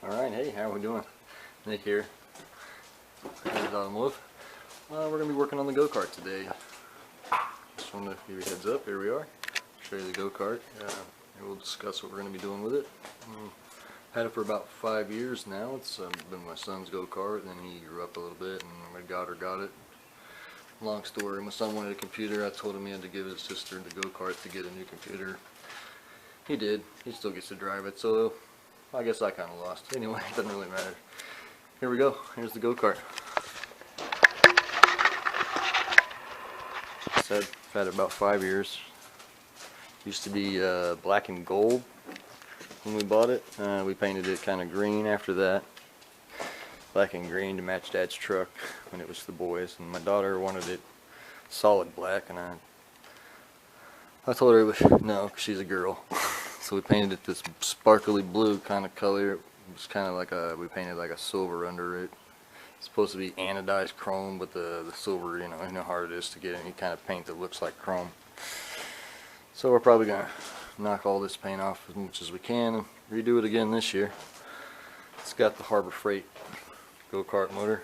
Alright, hey, how we doing? Nick here. Here's Automotive. We're going to be working on the go-kart today. Just wanted to give you a heads up, here we are. Show you the go-kart, and we'll discuss what we're going to be doing with it. Had it for about 5 years now. It's been my son's go-kart, and then he grew up a little bit, and my daughter got it. Long story, my son wanted a computer. I told him he had to give his sister the go-kart to get a new computer. He did. He still gets to drive it, so I guess I kind of lost. Anyway, it doesn't really matter. Here we go. Here's the go-kart. Said I've had it about 5 years. Used to be black and gold when we bought it. We painted it kind of green after that. Black and green to match Dad's truck when it was for the boys. And my daughter wanted it solid black, and I told her no, 'cause she's a girl. So we painted it this sparkly blue kind of color. It was kind of like we painted like a silver under it. It's supposed to be anodized chrome, but the silver, you know how hard it is to get any kind of paint that looks like chrome. So we're probably gonna knock all this paint off as much as we can and redo it again this year. It's got the Harbor Freight go-kart motor.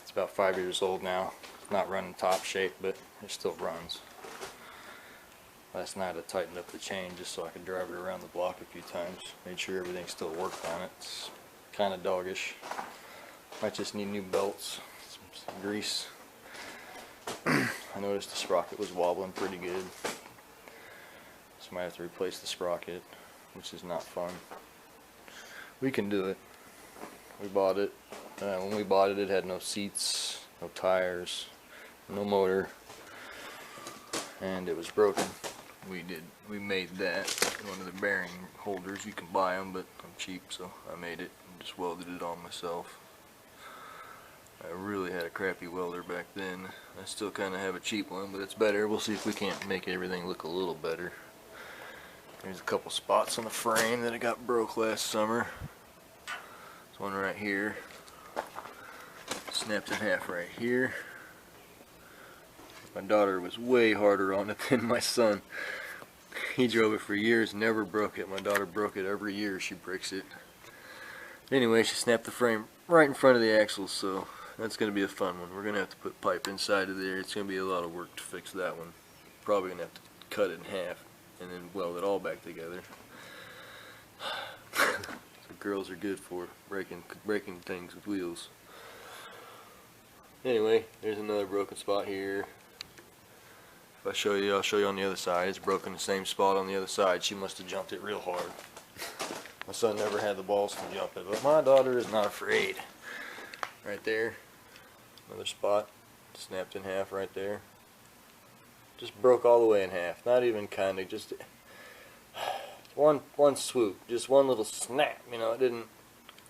It's about 5 years old now. It's not running top shape, but it still runs. Last night I tightened up the chain just so I could drive it around the block a few times. Made sure everything still worked on it. It's kind of doggish. Might just need new belts, some grease. I noticed the sprocket was wobbling pretty good. So I might have to replace the sprocket, which is not fun. We can do it. We bought it. When we bought it, it had no seats, no tires, no motor, and it was broken. We made that. One of the bearing holders. You can buy them, but I'm cheap, so I made it and just welded it on myself. I really had a crappy welder back then. I still kind of have a cheap one, but it's better. We'll see if we can't make everything look a little better. There's a couple spots on the frame that I got broke last summer. There's one right here. Snapped in half right here. My daughter was way harder on it than my son. He drove it for years, never broke it. My daughter broke it every year. She breaks it. Anyway, she snapped the frame right in front of the axle, so that's going to be a fun one. We're going to have to put pipe inside of there. It's going to be a lot of work to fix that one. Probably going to have to cut it in half and then weld it all back together. So girls are good for breaking things with wheels. Anyway, there's another broken spot here. If I show you, I'll show you on the other side. It's broken the same spot on the other side. She must have jumped it real hard. My son never had the balls to jump it, but my daughter is not afraid. Right there, another spot, snapped in half right there. Just broke all the way in half. Not even kind of, just one swoop, just one little snap. It didn't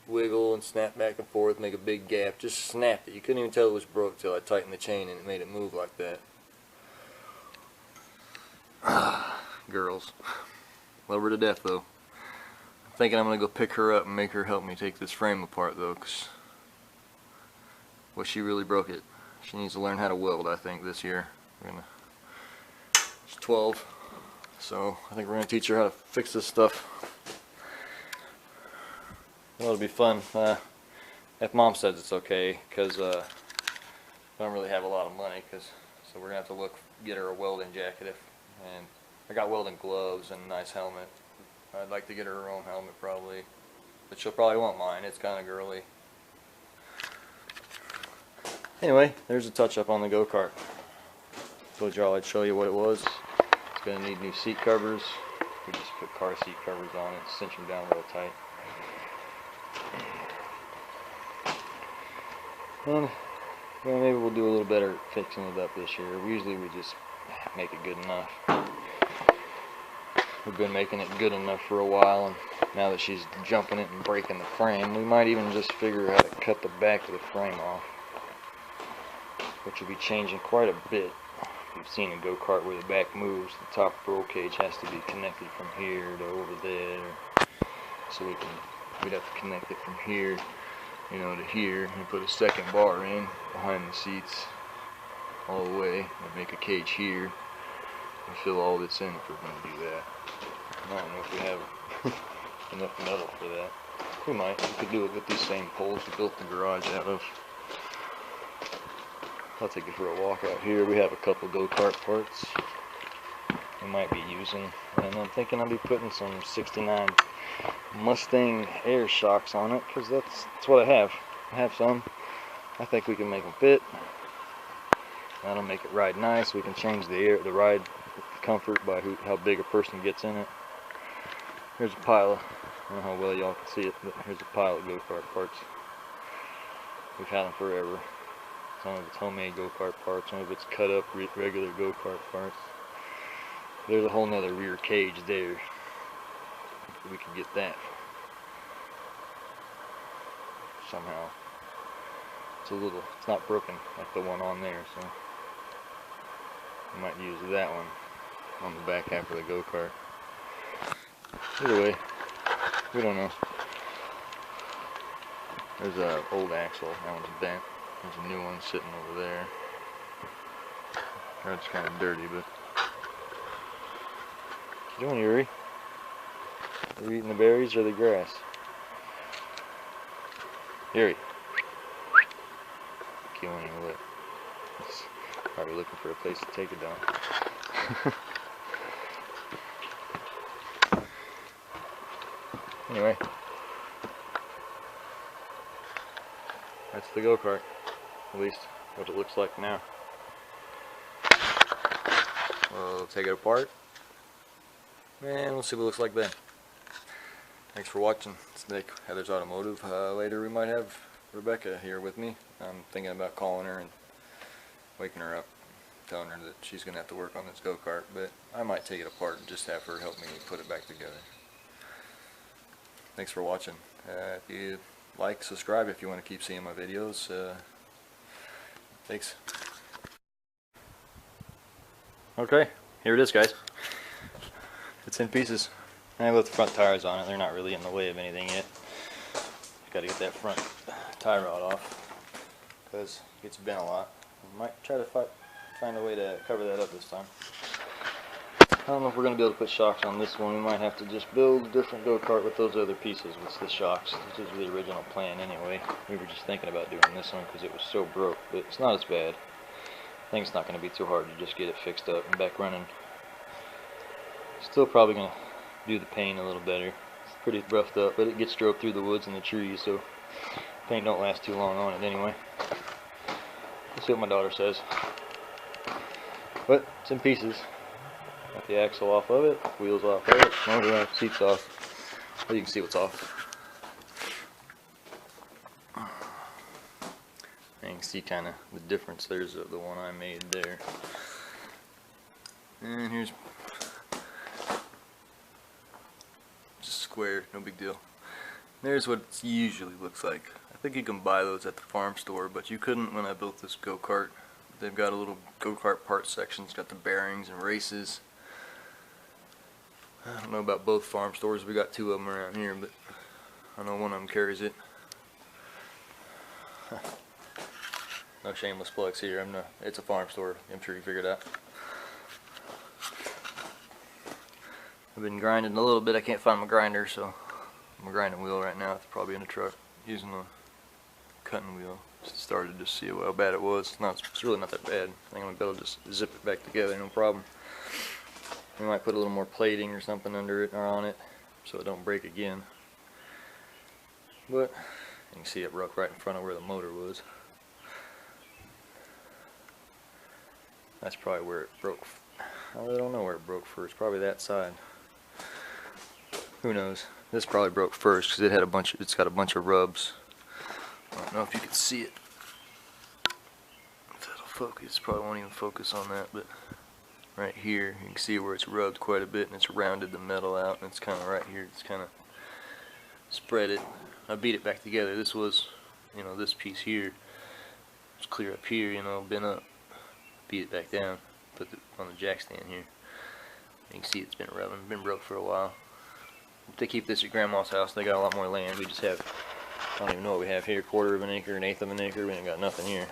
wiggle and snap back and forth, make a big gap. Just snapped it. You couldn't even tell it was broke till I tightened the chain and it made it move like that. Girls. Love her to death, though. I'm thinking I'm going to go pick her up and make her help me take this frame apart, though, because she really broke it. She needs to learn how to weld, I think, this year. She's 12, so I think we're going to teach her how to fix this stuff. Well, it'll be fun. If Mom says it's okay, because I don't really have a lot of money, so we're going to have to get her a welding jacket. And I got welding gloves and a nice helmet. I'd like to get her own helmet probably, but she'll probably want mine. It's kind of girly. Anyway, there's a touch-up on the go-kart. Told y'all I'd show you what it was. It's going to need new seat covers. We just put car seat covers on it, cinch them down real tight. And well, maybe we'll do a little better at fixing it up this year. Usually we just make it good enough. We've been making it good enough for a while, and now that she's jumping it and breaking the frame, we might even just figure out how to cut the back of the frame off, which will be changing quite a bit. You've seen a go-kart where the back moves, the top roll cage has to be connected from here to over there, so we'd have to connect it from here, to here, and put a second bar in behind the seats all the way, and make a cage here, and fill all this in if we're going to do that. I don't know if we have enough metal for that. We might. We could do it with these same poles we built the garage out of. I'll take you for a walk out here. We have a couple go-kart parts we might be using, and I'm thinking I'll be putting some 69 Mustang air shocks on it, because that's what I have. I have some. I think we can make them fit. That'll make it ride nice. We can change the ride comfort by how big a person gets in it. Here's a pile of, I don't know how well y'all can see it, but here's a pile of go-kart parts. We've had them forever. Some of it's homemade go-kart parts, some of it's cut up regular go-kart parts. There's a whole nother rear cage there. We could get that somehow. It's not broken like the one on there, so we might use that one on the back half of the go-kart. Either way, we don't know. There's an old axle, that one's bent. There's a new one sitting over there. That's kind of dirty, but what you doing, Yuri? Are you eating the berries or the grass? Yuri. Killing your lip. It's probably looking for a place to take it down. Anyway, that's the go-kart, at least what it looks like now. We'll take it apart, and we'll see what it looks like then. Thanks for watching. It's Nick, Heather's Automotive. Later we might have Rebecca here with me. I'm thinking about calling her and waking her up, telling her that she's going to have to work on this go-kart, but I might take it apart and just have her help me put it back together. Thanks for watching. If you like, subscribe if you want to keep seeing my videos. Thanks. Okay, here it is, guys. It's in pieces. I left the front tires on it. They're not really in the way of anything yet. Got to get that front tie rod off because it gets bent a lot. I might try to find a way to cover that up this time. I don't know if we're going to be able to put shocks on this one. We might have to just build a different go-kart with those other pieces with the shocks. This is the original plan anyway. We were just thinking about doing this one because it was so broke, but it's not as bad. I think it's not going to be too hard to just get it fixed up and back running. Still probably going to do the paint a little better. It's pretty roughed up, but it gets drove through the woods and the trees, so paint don't last too long on it anyway. Let's see what my daughter says. But it's in pieces. Got the axle off of it, wheels off of it, motor off, seats off. Well, you can see what's off. And you can see kind of the difference. There's the one I made there. And here's just square, no big deal. There's what it usually looks like. I think you can buy those at the farm store, but you couldn't when I built this go-kart. They've got a little go-kart parts section. It's got the bearings and races. I don't know about both farm stores. We got two of them around here, but I know one of them carries it. No shameless plugs here. It's a farm store. I'm sure you figured out. I've been grinding a little bit. I can't find my grinder, so I'm a grinding wheel right now. It's probably in the truck using a cutting wheel. Just started to see how bad it was. It's really not that bad. I think I'm gonna be able to just zip it back together, no problem. We might put a little more plating or something under it or on it so it don't break again. But you can see it broke right in front of where the motor was. That's probably where it broke. I really don't know where it broke first. Probably that side. Who knows? This probably broke first because it's got a bunch of rubs. I don't know if you can see it. If that'll focus, probably won't even focus on that, but right here you can see where it's rubbed quite a bit and it's rounded the metal out, and it's kind of right here, it's kind of spread it. I beat it back together. This was, this piece here was clear up here, bent up. Beat it back down, put it on the jack stand here. You can see it's been rubbing, been broke for a while. They keep this at Grandma's house. They got a lot more land. We just have, I don't even know what we have here, 1/4 of an acre, 1/8 of an acre. We ain't got nothing here.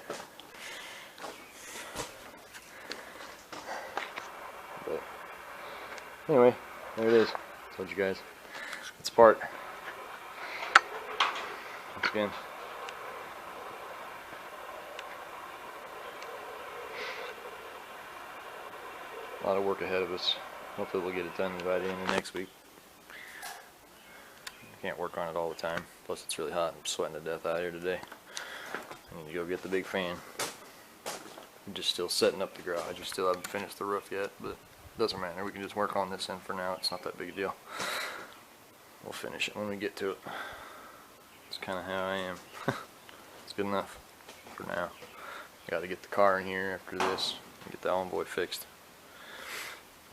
But anyway, there it is. Told you guys. It's apart. once again. A lot of work ahead of us. Hopefully we'll get it done by the end of next week. I can't work on it all the time. Plus it's really hot. I'm sweating to death out here today. I need to go get the big fan. I'm just still setting up the garage. We still haven't finished the roof yet, but it doesn't matter. We can just work on this end for now. It's not that big a deal. We'll finish it when we get to it. That's kind of how I am. It's good enough for now. Got to get the car in here after this and get the Envoy fixed.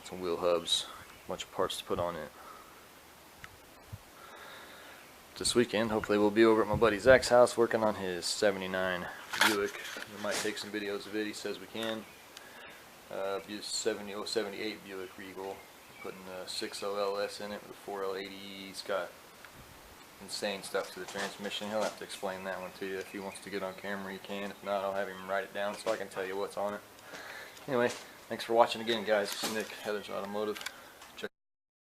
Some wheel hubs, a bunch of parts to put on it. This weekend, hopefully we'll be over at my buddy Zach's house working on his 79 Buick. We might take some videos of it, he says we can. 78 Buick Regal, putting a 6.0 LS in it with a 4L80. He's got insane stuff to the transmission. He'll have to explain that one to you. If he wants to get on camera, he can. If not, I'll have him write it down so I can tell you what's on it. Anyway, thanks for watching again, guys. This is Nick, Heathers Automotive.